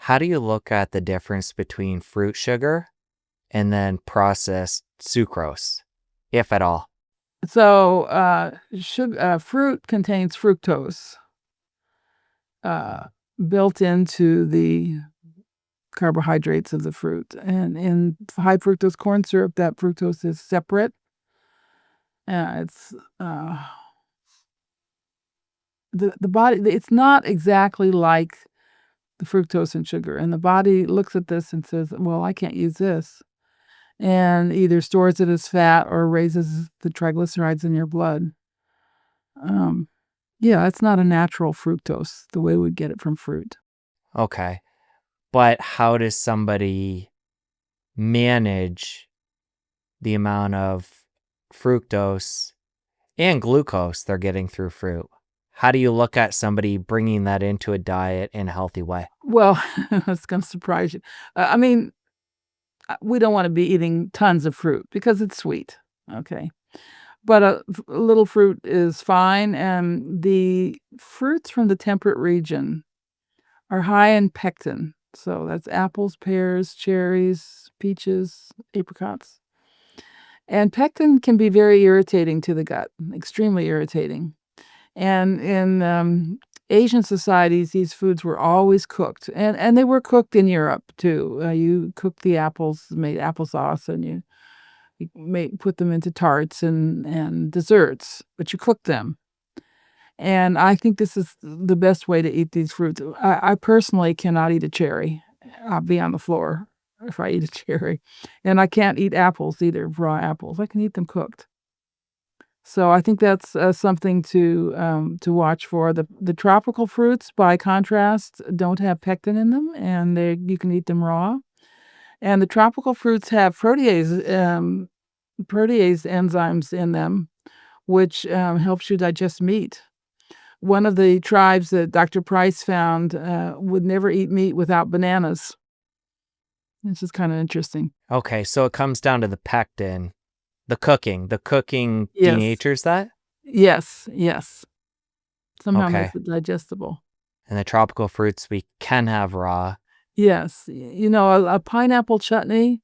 How do you look at the difference between fruit sugar and then processed sucrose, if at all? So, fruit contains fructose uh, built into the carbohydrates of the fruit. And in high fructose corn syrup, that fructose is separate. It's the body. It's not exactly like the fructose and sugar, and the body looks at this and says, "Well, I can't use this," and either stores it as fat or raises the triglycerides in your blood. Um, yeah, it's not a natural fructose the way we get it from fruit. Okay. But how does somebody manage the amount of fructose and glucose they're getting through fruit? How do you look at somebody bringing that into a diet in a healthy way? Well, it's gonna surprise you. I mean, we don't wanna be eating tons of fruit because it's sweet, okay? But a little fruit is fine, and the fruits from the temperate region are high in pectin. So that's apples, pears, cherries, peaches, apricots. And pectin can be very irritating to the gut, extremely irritating. And in Asian societies, these foods were always cooked, and they were cooked in Europe too. You cooked the apples, made applesauce, and you put them into tarts and desserts, but you cooked them. And I think this is the best way to eat these fruits. I personally cannot eat a cherry. I'll be on the floor if I eat a cherry. And I can't eat apples either, raw apples. I can eat them cooked. So I think that's something to watch for. The tropical fruits, by contrast, don't have pectin in them, and you can eat them raw. And the tropical fruits have protease enzymes in them, which helps you digest meat. One of the tribes that Dr. Price found would never eat meat without bananas. This is kind of interesting. Okay, so it comes down to the pectin, the cooking. The cooking Yes, denatures that? yes, yes. Somehow Okay. makes it digestible. And the tropical fruits we can have raw. Yes, a pineapple chutney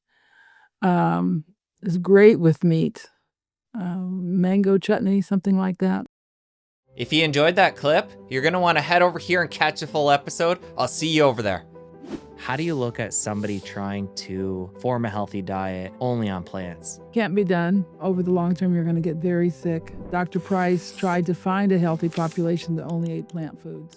is great with meat. Mango chutney, something like that. If you enjoyed that clip, you're going to want to head over here and catch the full episode. I'll see you over there. How do you look at somebody trying to form a healthy diet only on plants? Can't be done. Over the long term, you're going to get very sick. Dr. Price tried to find a healthy population that only ate plant foods.